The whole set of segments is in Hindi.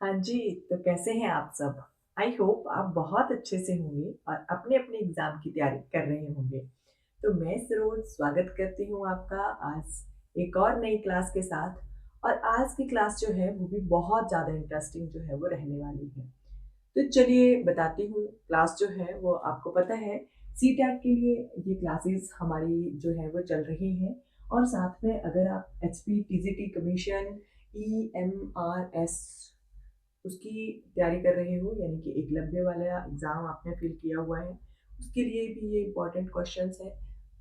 हाँ जी, तो कैसे हैं आप सब? आई होप आप बहुत अच्छे से होंगे और अपने-अपने एग्ज़ाम की तैयारी कर रहे होंगे। तो मैं सरोज स्वागत करती हूँ आपका आज एक और नई क्लास के साथ और आज की क्लास जो है वो भी बहुत ज़्यादा इंटरेस्टिंग जो है वो रहने वाली है। तो चलिए बताती हूँ क्लास जो है वो आपको पता है सीटेट के लिए ये क्लासेस हमारी जो है वो चल रही हैं और साथ में अगर आप एचपी, टीजीटी कमीशन, ईएमआरएस उसकी तैयारी कर रहे हो यानी कि एकलव्य वाला एग्ज़ाम आपने फ़िल किया हुआ है, उसके लिए भी ये इम्पोर्टेंट क्वेश्चंस हैं।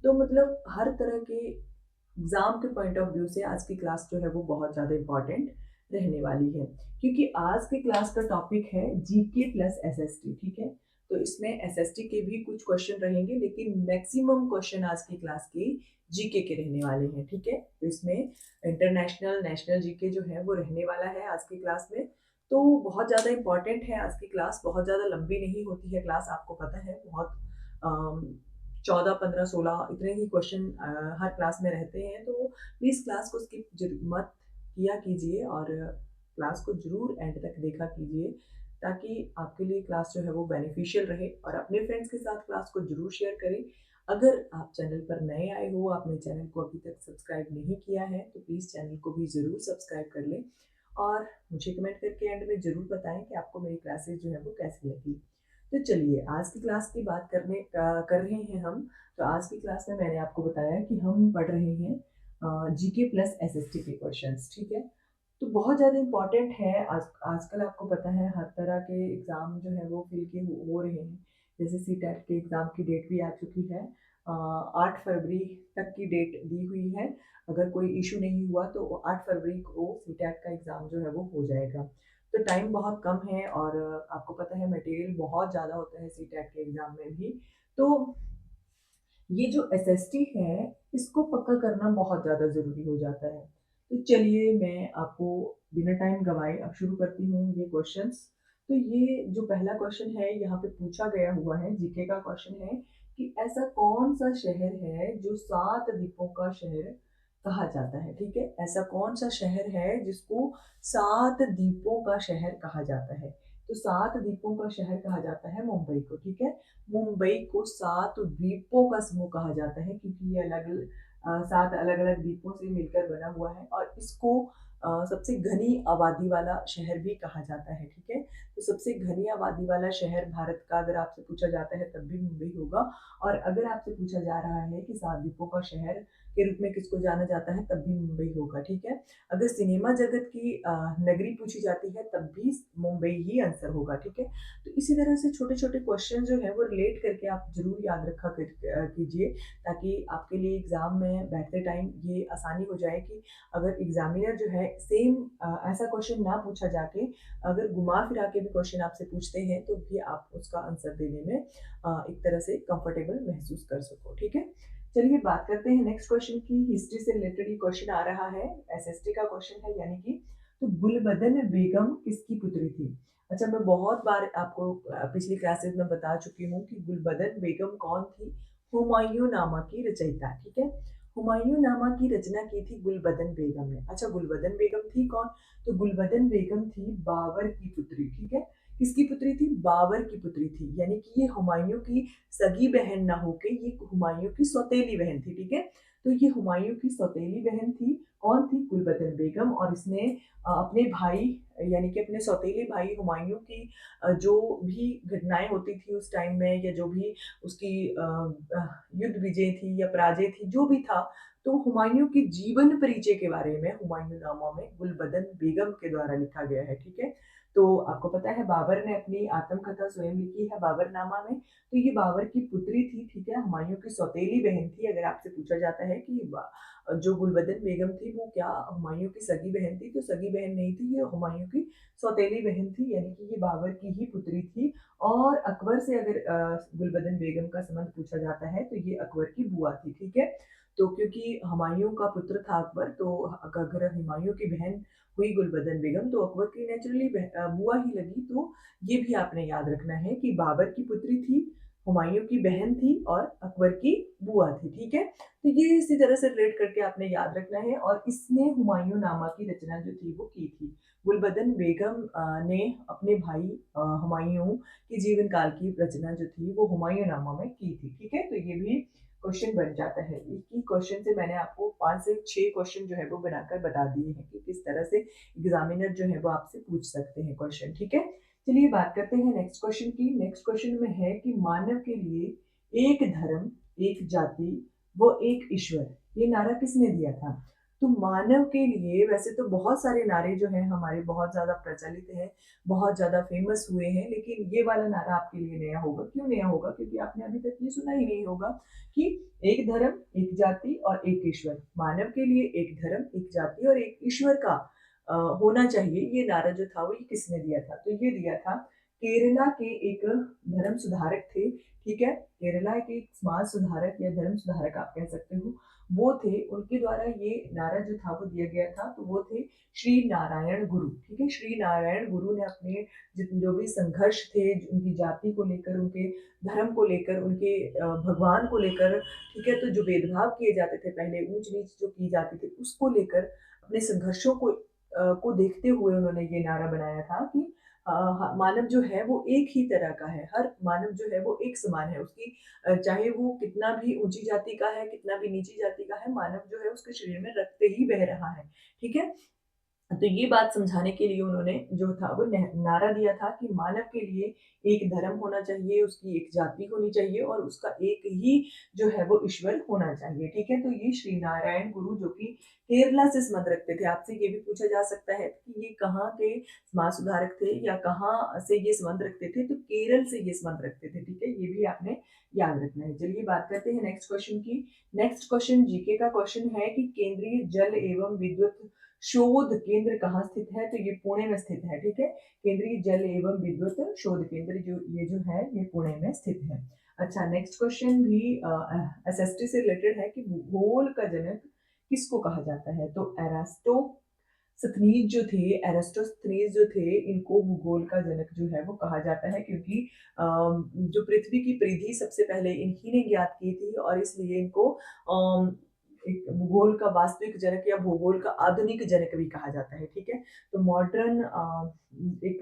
तो मतलब हर तरह के एग्ज़ाम के पॉइंट ऑफ व्यू से आज की क्लास जो है वो बहुत ज़्यादा इम्पोर्टेंट रहने वाली है। क्योंकि आज की क्लास का टॉपिक है जीके प्लस एसएसटी, ठीक है? तो इसमें एसएसटी के भी कुछ क्वेश्चन रहेंगे लेकिन मैक्सिमम क्वेश्चन आज की क्लास के जीके के रहने वाले हैं, ठीक है? तो इसमें इंटरनेशनल, नेशनल जीके जो है वो रहने वाला है आज की क्लास में। तो बहुत ज़्यादा इम्पोर्टेंट है आज की क्लास, बहुत ज़्यादा लंबी नहीं होती है क्लास, आपको पता है बहुत 14, 15, 16 इतने ही क्वेश्चन हर क्लास में रहते हैं, तो प्लीज़ क्लास को स्किप मत किया कीजिए और क्लास को ज़रूर एंड तक देखा कीजिए ताकि आपके लिए क्लास जो है वो बेनिफिशियल रहे और अपने फ्रेंड्स के साथ क्लास को ज़रूर शेयर करें। अगर आप चैनल पर नए आए हो, आपने चैनल को अभी तक सब्सक्राइब नहीं किया है, तो प्लीज़ चैनल को भी ज़रूर सब्सक्राइब कर लें और मुझे कमेंट करके एंड में ज़रूर बताएँ कि आपको मेरी क्लासेस जो है वो कैसी लगी। तो चलिए आज की क्लास की बात कर रहे हैं हम। तो आज की क्लास में मैंने आपको बताया कि हम पढ़ रहे हैं जीके प्लस एसएसटी के क्वेश्चंस, ठीक है? तो बहुत ज़्यादा इम्पोर्टेंट है आजकल आपको पता है हर तरह के एग्ज़ाम जो है वो फिल के हो रहे हैं। जैसे सीटेट के एग्ज़ाम की डेट भी आ चुकी है। 8 फरवरी तक की डेट दी हुई है। अगर कोई इश्यू नहीं हुआ तो 8 फरवरी को सीटेट का एग्ज़ाम जो है वो हो जाएगा। तो टाइम बहुत कम है और आपको पता है मटेरियल बहुत ज़्यादा होता है सीटेट के एग्ज़ाम में भी। तो ये जो एसएसटी है, इसको पक्का करना बहुत ज़्यादा ज़रूरी हो जाता है। तो चलिए मैं आपको बिना टाइम गँवाए अब शुरू करती हूँ ये क्वेश्चंस। तो ये जो पहला क्वेश्चन है यहाँ पे पूछा गया हुआ है, जीके का क्वेश्चन है कि ऐसा कौन-सा शहर है जो 7 द्वीपों का शहर कहा जाता है, ठीक है? ऐसा कौन-सा शहर है जिसको 7 द्वीपों का शहर कहा जाता है? तो 7 द्वीपों का शहर कहा जाता है मुंबई को, ठीक है? मुंबई को 7 द्वीपों का समूह कहा जाता है क्योंकि ये 7 अलग-अलग द्वीपों से मिलकर बना हुआ है और इसको सबसे घनी आबादी वाला शहर भी कहा जाता है, ठीक है? तो सबसे घनी आबादी वाला शहर भारत का अगर आपसे पूछा जाता है तब भी मुंबई होगा और अगर आपसे पूछा जा रहा है कि 7 द्वीपों का शहर के रूप में किसको जाना जाता है तब भी मुंबई होगा, ठीक है? अगर सिनेमा जगत की नगरी पूछी जाती है तब भी मुंबई ही आंसर होगा, ठीक है? तो इसी तरह से छोटे-छोटे क्वेश्चन जो हैं वो रिलेट करके आप ज़रूर याद रखा कीजिए ताकि आपके लिए एग्ज़ाम में बैठते टाइम ये आसानी हो जाए कि अगर एग्ज़ामिनर जो है सेम ऐसा क्वेश्चन ना पूछा जाके अगर घुमा-फिरा के भी क्वेश्चन आपसे पूछते हैं तो भी आप उसका आंसर देने में एक तरह से कंफर्टेबल महसूस कर सको, ठीक है? चलिए बात करते हैं नेक्स्ट क्वेश्चन की। हिस्ट्री से रिलेटेड ये क्वेश्चन आ रहा है, एसएसटी का क्वेश्चन है यानी कि तो गुलबदन बेगम किसकी पुत्री थी? अच्छा मैं बहुत बार आपको पिछली क्लासेस में बता चुकी हूँ कि गुलबदन बेगम कौन थी? हुमायूँनामा की रचयिता, ठीक है? हुमायूँनामा की रचना की थी गुलबदन बेगम ने। अच्छा गुलबदन बेगम थी कौन? तो गुलबदन बेगम थी बाबर की पुत्री, ठीक है? किसकी पुत्री थी? बाबर की पुत्री थी। यानी कि ये हुमायूँ की सगी बहन ना होके ये हुमायूँ की सौतेली बहन थी, ठीक है? तो ये हुमायूँ की सौतेली बहन थी। कौन थी? गुलबदन बेगम और इसने अपने भाई यानी कि अपने सौतेले भाई हुमायूँ की जो भी घटनाएँ होती थी उस टाइम में या जो भी उसकी युद्ध विजय थी या पराजय थी, जो भी था, तो हुमायूँ के जीवन परिचय के बारे में हुमायूँनामा में गुलबदन बेगम के द्वारा लिखा गया है, ठीक है? तो आपको पता है बाबर ने अपनी आत्मकथा स्वयं लिखी है बाबरनामा में, तो ये बाबर की पुत्री थी, ठीक है? हुमायूँ की सौतेली बहन थी, अगर आपसे पूछा जाता है कि जो गुलबदन बेगम थी वो क्या हुमायूँ की सगी बहन थी? तो सगी बहन नहीं थी, ये हुमायूँ की सौतेली बहन थी, यानी कि ये बाबर की ही पुत्री थी और अकबर से अगर गुलबदन बेगम का संबंध पूछा जाता है, तो ये अकबर की बुआ थी, ठीक है? तो क्योंकि हुमायूँ का पुत्र था अकबर, तो अगर हुमायूँ की बहन हुई गुलबदन बेगम, तो अकबर की नेचुरली बुआ ही लगी, तो ये भी आपने याद रखना है कि बाबर की पुत्री थी, हुमायूँ की बहन थी और अकबर की बुआ थी, ठीक है? तो ये इसी तरह से रिलेट करके आपने याद रखना है और इसने हुमायूँ नामा की रचना जो थी वो की थी। गुलबदन बेगम ने अपने भाई हुमायूं के जीवन काल की रचना जो थी वो हुमायूंनामा में की थी। ठीक है, तो ये भी क्वेश्चन बन जाता है। एक ही क्वेश्चन से मैंने आपको 5 से 6 क्वेश्चन जो है वो बनाकर बता दिए हैं कि किस तरह से एग्जामिनर जो है वो आपसे पूछ सकते हैं क्वेश्चन। ठीक है, चलिए बात करते हैं नेक्स्ट क्वेश्चन की। नेक्स्ट क्वेश्चन में है कि मानव के लिए एक धर्म, एक जाति, वो एक ईश्वर, ये नारा किसने दिया था? तो मानव के लिए वैसे तो बहुत सारे नारे जो हैं हमारे बहुत ज्यादा प्रचलित हैं, बहुत ज्यादा फेमस हुए हैं, लेकिन ये वाला नारा आपके लिए नया होगा। क्यों नया होगा? क्योंकि आपने अभी तक ये सुना ही नहीं होगा कि एक धर्म, एक जाति और एक ईश्वर। मानव के लिए एक धर्म, एक जाति और एक ईश्वर का होना चाहिए, ये नारा जो था वो ये किसने दिया था? तो ये दिया था केरला के एक धर्म सुधारक थे। ठीक है, केरला के एक समाज सुधारक या धर्म सुधारक आप कह सकते हो, वो थे। उनके द्वारा ये नारा जो था वो दिया गया था, तो वो थे श्री नारायण गुरु। ठीक है, श्री नारायण गुरु ने अपने जो भी संघर्ष थे उनकी जाति को लेकर, उनके धर्म को लेकर, उनके भगवान को लेकर, ठीक है, तो जो भेदभाव किए जाते थे पहले, ऊंच नीच जो की जाती थी, उसको लेकर अपने संघर्षों को देखते हुए उन्होंने ये नारा बनाया था कि मानव जो है वो एक ही तरह का है। हर मानव जो है वो एक समान है। उसकी चाहे वो कितना भी ऊंची जाति का है, कितना भी नीची जाति का है, मानव जो है उसके शरीर में रक्त ही बह रहा है। ठीक है, तो ये बात समझाने के लिए उन्होंने जो था वो नारा दिया था कि मानव के लिए एक धर्म होना चाहिए, उसकी एक जाति होनी चाहिए और उसका एक ही जो है वो ईश्वर होना चाहिए। ठीक है, तो ये श्री नारायण गुरु जो कि केरला से संबंध रखते थे। आपसे ये भी पूछा जा सकता है कि ये कहाँ के समाज सुधारक थे या कहाँ से ये संबंध रखते थे? तो केरल से ये संबंध रखते थे। ठीक है, ये भी आपने याद रखना है। चलिए बात करते हैं नेक्स्ट क्वेश्चन की। नेक्स्ट क्वेश्चन जीके का क्वेश्चन है कि केंद्रीय जल एवं विद्युत शोध केंद्र कहाँ स्थित है? तो ये पुणे में स्थित है। ठीक है, केंद्रीय जल एवं विद्युत शोध केंद्र जो है ये पुणे में स्थित है। अच्छा, नेक्स्ट क्वेश्चन भी एसएसटी से रिलेटेड है कि भूगोल का जनक किसको कहा जाता है? तो एरास्टोस्थनीज जो थे, इनको भूगोल का जनक जो है वो कहा जाता है, क्योंकि जो पृथ्वी की परिधि सबसे पहले इन्हीं ने ज्ञात की थी और इसलिए इनको एक भूगोल का वास्तविक जनक या भूगोल का आधुनिक जनक भी कहा जाता है। ठीक है, तो मॉडर्न एक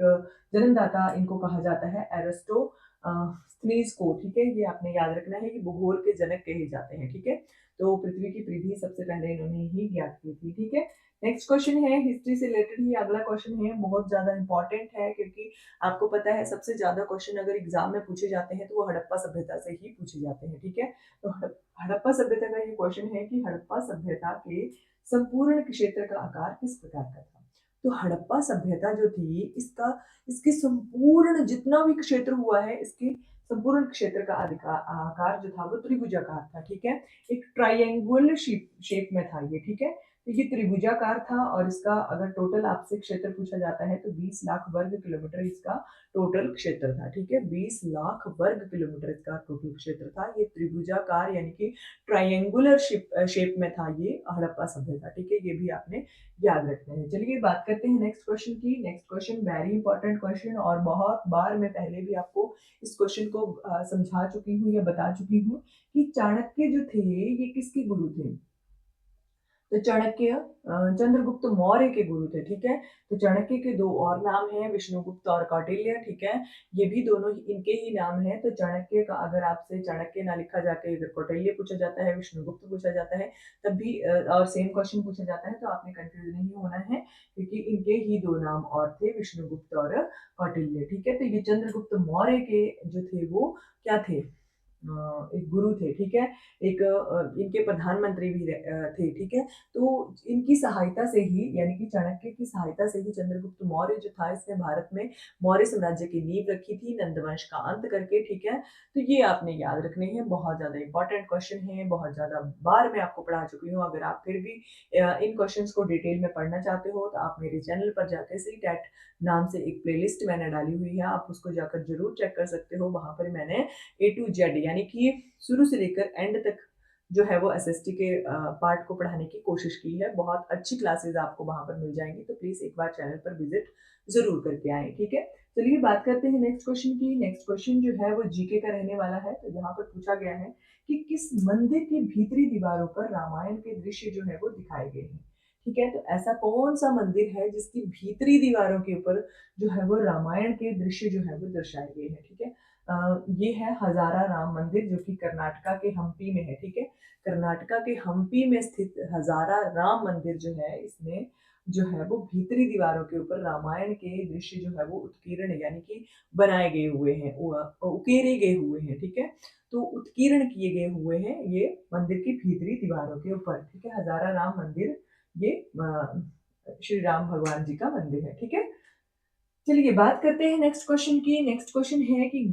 जन्मदाता इनको कहा जाता है एरिस्टोस्थनीज को। ठीक है, ये आपने याद रखना है कि भूगोल के जनक कहे जाते हैं। ठीक है, तो पृथ्वी की परिधि सबसे पहले इन्होंने ही ज्ञात की थी। ठीक है, नेक्स्ट क्वेश्चन है हिस्ट्री से रिलेटेड ही अगला क्वेश्चन है, बहुत ज्यादा इंपॉर्टेंट है, क्योंकि आपको पता है सबसे ज्यादा क्वेश्चन अगर एग्जाम में पूछे जाते हैं तो वो हड़प्पा सभ्यता से ही पूछे जाते हैं। ठीक है, तो हड़प्पा सभ्यता का ये क्वेश्चन है कि हड़प्पा सभ्यता के संपूर्ण क्षेत्र का आकार किस प्रकार का था? तो हड़प्पा सभ्यता जो थी इसके संपूर्ण जितना भी क्षेत्र हुआ है, इसके संपूर्ण क्षेत्र का आकार जो था वो त्रिभुजाकार था। ठीक है, एक ट्राइंगुलर शेप में था ये। ठीक है, तो ये त्रिभुजाकार था और इसका अगर टोटल आपसे क्षेत्र पूछा जाता है तो 20 लाख वर्ग किलोमीटर इसका टोटल क्षेत्र था। ठीक है, 20 लाख वर्ग किलोमीटर इसका टोटल क्षेत्र था। ये त्रिभुजाकार यानी कि ट्राइंगुलर शेप में था ये हड़प्पा सभ्यता। ठीक है, ये भी आपने याद रखना है। चलिए बात करते हैं नेक्स्ट क्वेश्चन की। Next question very important question, और बहुत बार मैं पहले भी आपको इस क्वेश्चन को समझा चुकी हूँ या बता चुकी हूँ कि चाणक्य जो थे ये किसके गुरु थे? तो चाणक्य चंद्रगुप्त मौर्य के गुरु थे। ठीक है, तो चाणक्य के दो और नाम हैं, विष्णुगुप्त और कौटिल्य। ठीक है, ये भी दोनों ही इनके ही नाम हैं। तो चाणक्य का अगर आपसे चाणक्य ना लिखा जाके अगर कौटिल्य पूछा जाता है, विष्णुगुप्त पूछा जाता है, तब भी और सेम क्वेश्चन पूछा जाता है तो आपने कंफ्यूज नहीं होना है, क्योंकि इनके ही दो नाम और थे, विष्णुगुप्त और कौटिल्य। ठीक है, तो ये चंद्रगुप्त मौर्य के जो थे वो क्या थे? एक गुरु थे। ठीक है, एक इनके प्रधानमंत्री भी थे। ठीक है, तो इनकी सहायता से ही यानी कि चाणक्य की सहायता से ही चंद्रगुप्त मौर्य जो था इसने भारत में मौर्य साम्राज्य की नींव रखी थी नंदवंश का अंत करके। ठीक है, तो ये आपने याद रखने हैं, बहुत ज्यादा इंपॉर्टेंट क्वेश्चन है, बहुत ज्यादा बार मैं आपको पढ़ा चुकी हूँ। अगर आप फिर भी इन क्वेश्चंस को डिटेल में पढ़ना चाहते हो तो आप मेरे चैनल पर जाकर सी टैट नाम से एक प्लेलिस्ट मैंने डाली हुई है, आप उसको जाकर जरूर चेक कर सकते हो। वहां पर मैंने A to Z यानी कि शुरू से लेकर एंड तक जो है वो एसएसटी के पार्ट को पढ़ाने की कोशिश की है। बहुत अच्छी क्लासेस आपको वहां पर मिल जाएंगी, तो प्लीज एक बार चैनल पर विजिट जरूर करके आए। ठीक है, चलिए बात करते हैं नेक्स्ट क्वेश्चन की। नेक्स्ट क्वेश्चन जो है वो जीके का रहने वाला है। तो यहाँ पर पूछा गया है कि किस मंदिर की भीतरी दीवारों पर रामायण के दृश्य जो है वो दिखाए गए हैं? ठीक है। तो ऐसा कौन सा मंदिर है जिसकी भीतरी दीवारों के ऊपर जो है वो रामायण के दृश्य जो है वो दर्शाए गए हैं, ठीक है। ये है हजारा राम मंदिर, जो कि कर्नाटका के हम्पी में है, ठीक है। कर्नाटका के हम्पी में स्थित हजारा राम मंदिर जो है, इसमें जो है वो भीतरी दीवारों के ऊपर रामायण के दृश्य जो है वो उत्कीर्ण यानी कि बनाए गए हुए हैं, उकेरे गए हुए हैं, ठीक है। तो उत्कीर्ण किए गए हुए हैं ये मंदिर की भीतरी दीवारों के ऊपर, ठीक है। हजारा राम मंदिर ये श्री राम भगवान जी का मंदिर है, ठीक है। चलिए बात करते हैं नेक्स्ट क्वेश्चन की। नेक्स्ट क्वेश्चन है कि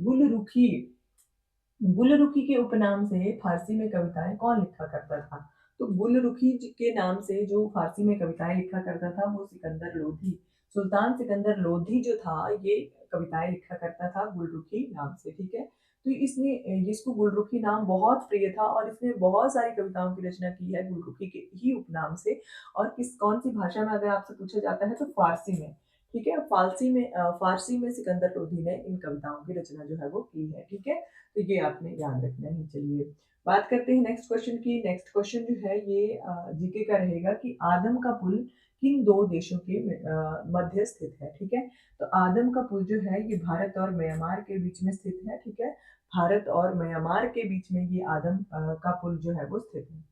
गुलरुखी के उपनाम से फारसी में कविताएं कौन लिखा करता था? तो गुलरुखी जी के नाम से जो फारसी में कविताएं लिखा करता था वो सिकंदर लोधी, सुल्तान सिकंदर लोधी जो था, ये कविताएं लिखा करता था गुलरुखी नाम से, ठीक है। तो इसने इसको गुलरुखी नाम बहुत प्रिय था और इसने बहुत सारी कविताओं की रचना की है गुलरुखी के ही उपनाम से। और किस कौन सी भाषा में अगर आपसे पूछा जाता है तो फारसी में, ठीक है। फारसी में सिकंदर लोधी ने इन कविताओं की रचना जो है वो की है, ठीक है। तो ये आपने याद रखना है। चलिए बात करते हैं नेक्स्ट क्वेश्चन की। नेक्स्ट क्वेश्चन जो है ये जीके का रहेगा कि आदम का पुल किन दो देशों के मध्य स्थित है, ठीक है। तो आदम का पुल जो है ये भारत और म्यांमार के बीच में स्थित है, ठीक है। भारत और म्यांमार के बीच में ये आदम का पुल जो है वो स्थित है।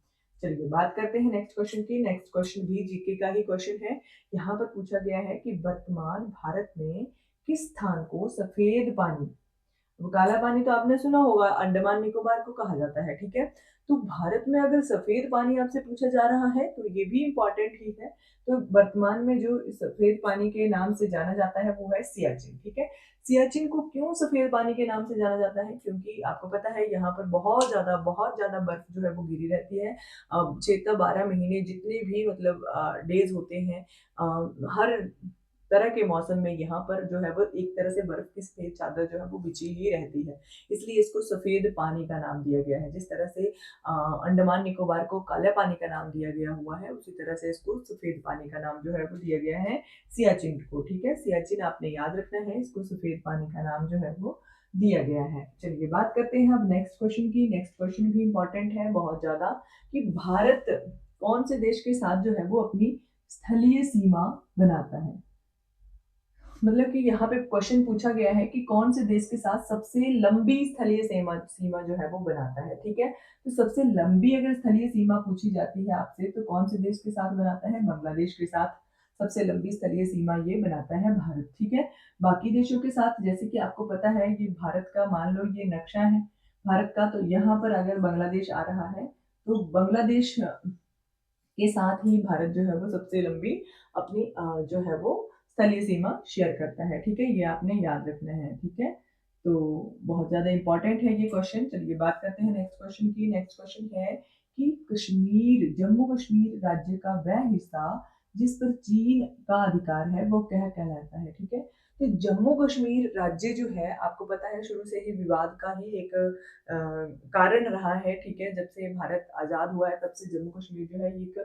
चलिए बात करते हैं नेक्स्ट क्वेश्चन की। नेक्स्ट क्वेश्चन भी जीके का ही क्वेश्चन है। यहाँ पर पूछा गया है कि वर्तमान भारत में किस स्थान को सफेद पानी, वो काला पानी तो आपने सुना होगा, अंडमान निकोबार को कहा जाता है, ठीक है। तो भारत में अगर सफेद पानी आपसे पूछा जा रहा है तो ये भी इंपॉर्टेंट ही है। तो वर्तमान में जो सफेद पानी के नाम से जाना जाता है वो है सियाचिन, ठीक है। सियाचिन को क्यों सफेद पानी के नाम से जाना जाता है? क्योंकि आपको पता है यहाँ पर बहुत ज्यादा बर्फ जो है वो गिरी रहती है। 6 12 महीने जितने भी मतलब डेज होते हैं, हर तरह के मौसम में यहाँ पर जो है वो एक तरह से बर्फ की सफेद चादर जो है वो बिछी ही रहती है, इसलिए इसको सफेद पानी का नाम दिया गया है। जिस तरह से अंडमान निकोबार को काला पानी का नाम दिया गया हुआ है, उसी तरह से इसको सफेद पानी का नाम जो है वो दिया गया है सियाचिन को, ठीक है। सियाचिन आपने याद रखना है, इसको सफेद पानी का नाम जो है वो दिया गया है। चलिए बात करते हैं अब नेक्स्ट क्वेश्चन की। नेक्स्ट क्वेश्चन भी इंपॉर्टेंट है बहुत ज्यादा, कि भारत कौन से देश के साथ जो है वो अपनी स्थलीय सीमा बनाता है। मतलब कि यहाँ पे क्वेश्चन पूछा गया है कि कौन से देश के साथ सबसे लंबी स्थलीय सीमा सीमा जो है वो बनाता है, ठीक है। तो सबसे लंबी अगर स्थलीय सीमा पूछी जाती है आपसे तो कौन से देश के साथ बनाता है? बांग्लादेश के साथ सबसे लंबी स्थलीय सीमा ये बनाता है भारत, ठीक है। बाकी देशों के साथ जैसे कि आपको पता है कि भारत का मान लो ये नक्शा है भारत का, तो यहाँ पर अगर बांग्लादेश आ रहा है तो बांग्लादेश के साथ ही भारत जो है वो सबसे लंबी अपनी जो है वो स्थलीय सीमा शेयर करता है, ठीक है। ये आपने याद रखना है, ठीक है। तो बहुत ज्यादा इंपॉर्टेंट है ये क्वेश्चन। चलिए बात करते हैं नेक्स्ट क्वेश्चन की। नेक्स्ट क्वेश्चन है कि कश्मीर, जम्मू कश्मीर राज्य का वह हिस्सा जिस पर चीन का अधिकार है वो क्या कहलाता है, ठीक है। तो जम्मू कश्मीर राज्य जो है आपको पता है शुरू से ही विवाद का ही एक कारण रहा है, ठीक है। जब से भारत आजाद हुआ है तब से जम्मू कश्मीर जो है एक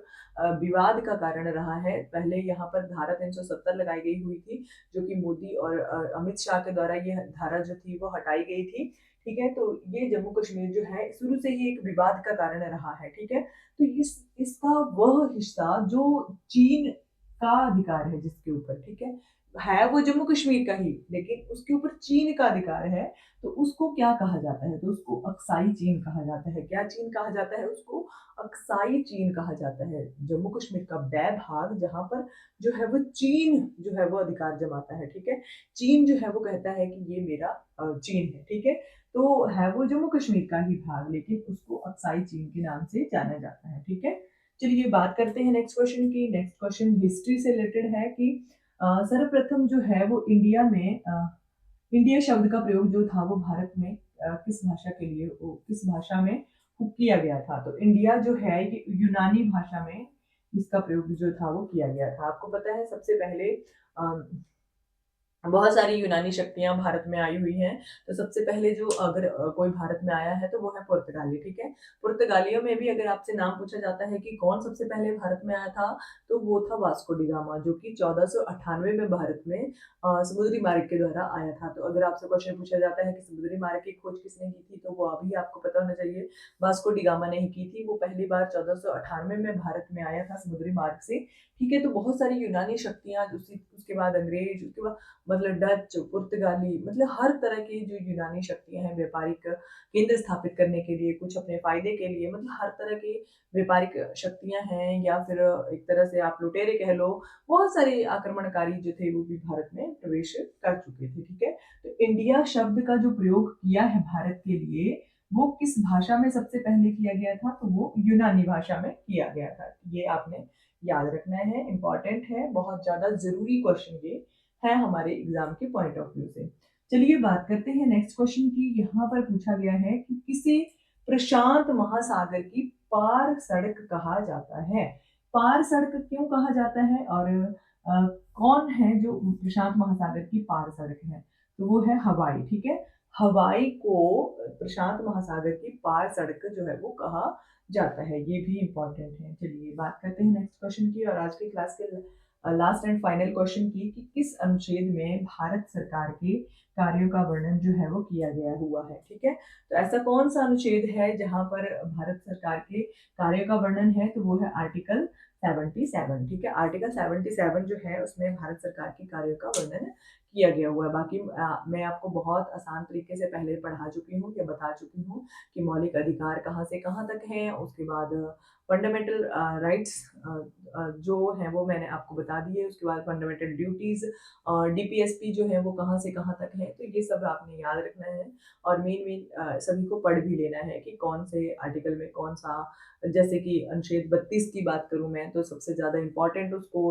विवाद का कारण रहा है। पहले यहाँ पर धारा 370 लगाई गई हुई थी, जो कि मोदी और अमित शाह के द्वारा ये धारा जो थी वो हटाई गई थी, ठीक है। तो ये जम्मू कश्मीर जो है शुरू से ही एक विवाद का कारण रहा है, ठीक है। तो इसका वह हिस्सा जो चीन का अधिकार है जिसके ऊपर, ठीक है वो जम्मू कश्मीर का ही, लेकिन उसके ऊपर चीन का अधिकार है, तो उसको क्या कहा जाता है? तो उसको अक्साई चीन कहा जाता है। क्या चीन कहा जाता है? उसको अक्साई चीन कहा जाता है। जम्मू कश्मीर का वह भाग जहां पर जो है वो चीन जो है वो अधिकार जमाता है, ठीक है। चीन जो है वो कहता है कि ये मेरा चीन है, ठीक है। तो है वो जम्मू कश्मीर का ही भाग, लेकिन उसको अक्साई चीन के नाम से जाना जाता है, ठीक है। चलिए बात करते हैं नेक्स्ट क्वेश्चन की। नेक्स्ट क्वेश्चन हिस्ट्री से रिलेटेड है कि सर्वप्रथम जो है वो इंडिया शब्द का प्रयोग जो था वो भारत में किस भाषा के लिए, किस भाषा में किया गया था? तो इंडिया जो है ये यूनानी भाषा में इसका प्रयोग जो था वो किया गया था। आपको पता है सबसे पहले बहुत सारी यूनानी शक्तियाँ भारत में आई हुई हैं। तो सबसे पहले जो अगर कोई भारत में आया है तो वो है पुर्तगाली, ठीक है? पुर्तगालियों में भी अगर आपसे नाम पूछा जाता है कि कौन सबसे पहले भारत में आया था, तो वो था वास्को डी गामा, जो कि 1498 में भारत में समुद्री मार्ग के द्वारा आया था। तो अगर आपसे क्वेश्चन पूछा जाता है कि समुद्री मार्ग की खोज किसने की थी, तो वो अभी आपको पता होना चाहिए, वास्को डी गामा ने ही की थी। वो पहली बार 1498 में भारत में आया था समुद्री मार्ग से, ठीक है? तो बहुत सारी यूनानी शक्तियाँ उसी उसके बाद अंग्रेज, उसके बाद मतलब डच, पुर्तगाली, मतलब हर तरह की जो यूनानी शक्तियाँ हैं व्यापारिक केंद्र स्थापित करने के लिए, कुछ अपने फ़ायदे के लिए, मतलब हर तरह की व्यापारिक शक्तियाँ हैं, या फिर एक तरह से आप लुटेरे कह लो, बहुत सारे आक्रमणकारी जो थे वो भी भारत में प्रवेश कर चुके थे, ठीक है? तो इंडिया शब्द का जो प्रयोग किया है भारत के लिए, वो किस भाषा में सबसे पहले किया गया था? तो वो यूनानी भाषा में किया गया था। ये आपने याद रखना है, इम्पोर्टेंट है, बहुत ज़्यादा ज़रूरी क्वेश्चन ये है हमारे एग्जाम के पॉइंट ऑफ व्यू से। चलिए बात करते हैं नेक्स्ट क्वेश्चन की। यहाँ पर पूछा गया है कि किसे प्रशांत महासागर की पार सड़क कहा जाता है? पार सड़क क्यों कहा जाता है, और कौन है जो प्रशांत महासागर की पार सड़क है? तो वो है हवाई, ठीक है? हवाई को प्रशांत महासागर की पार सड़क जो है वो कहा जाता है। ये भी इम्पोर्टेंट है। चलिए बात करते हैं नेक्स्ट क्वेश्चन की और आज की क्लास के लास्ट एंड फाइनल क्वेश्चन की कि किस अनुच्छेद में भारत सरकार के कार्यों का वर्णन जो है वो किया गया हुआ है, ठीक है? तो ऐसा कौन सा अनुच्छेद है जहां पर भारत सरकार के कार्यों का वर्णन है? तो वो है आर्टिकल 77, ठीक है? आर्टिकल 77 जो है उसमें भारत सरकार के कार्यों का वर्णन किया गया हुआ है। बाकी मैं आपको बहुत आसान तरीके से पहले पढ़ा चुकी हूँ या बता चुकी हूँ कि मौलिक अधिकार कहाँ से कहाँ तक हैं, उसके बाद फंडामेंटल राइट्स जो हैं वो मैंने आपको बता दिए, उसके बाद फंडामेंटल ड्यूटीज़ डीपीएसपी जो है वो कहाँ से कहाँ तक है, तो ये सब आपने याद रखना है। और मेन मेन सभी को पढ़ भी लेना है कि कौन से आर्टिकल में कौन सा, जैसे कि अनुच्छेद 32 की बात करूँ मैं, तो सबसे ज़्यादा इम्पोर्टेंट उसको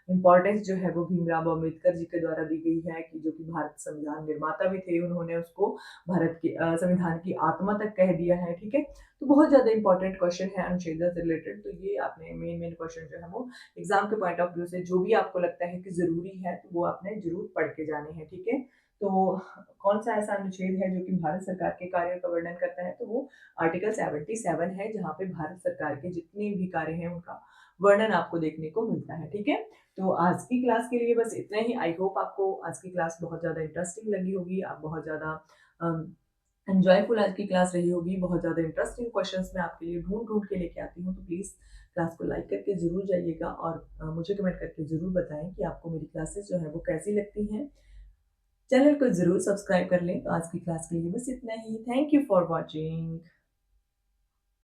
इम्पोर्टेंस जो है वो भीमराव अम्बेडकर जी के द्वारा दी गई है, कि जो कि भारत संविधान निर्माता भी थे, उन्होंने उसको भारत के संविधान की आत्मा तक कह दिया है, ठीक है? तो बहुत ज़्यादा इंपॉर्टेंट क्वेश्चन है अनुच्छेद से रिलेटेड। तो ये आपने मेन मेन क्वेश्चन जो है वो एग्जाम के पॉइंट ऑफ व्यू से जो भी आपको लगता है कि ज़रूरी है, तो वो आपने जरूर पढ़ के जाने हैं, ठीक है? तो कौन सा ऐसा अनुच्छेद है जो कि भारत सरकार के कार्यों का वर्णन करता है? तो वो आर्टिकल 77 है, जहाँ पे भारत सरकार के जितने भी कार्य हैं उनका वर्णन आपको देखने को मिलता है, ठीक है? तो आज की क्लास के लिए बस इतना ही। आई होप आपको आज की क्लास बहुत ज़्यादा इंटरेस्टिंग लगी होगी, आप बहुत ज़्यादा एन्जॉयफुल आज की क्लास रही होगी। बहुत ज़्यादा इंटरेस्टिंग क्वेश्चंस मैं आपके लिए ढूँढ के लेके आती हूँ, तो प्लीज़ क्लास को लाइक करके ज़रूर जाइएगा और मुझे कमेंट करके ज़रूर बताएँ कि आपको मेरी क्लासेस जो हैं वो कैसी लगती हैं। चैनल को ज़रूर सब्सक्राइब कर लें। तो आज की क्लास के लिए बस इतना ही। Thank you for watching.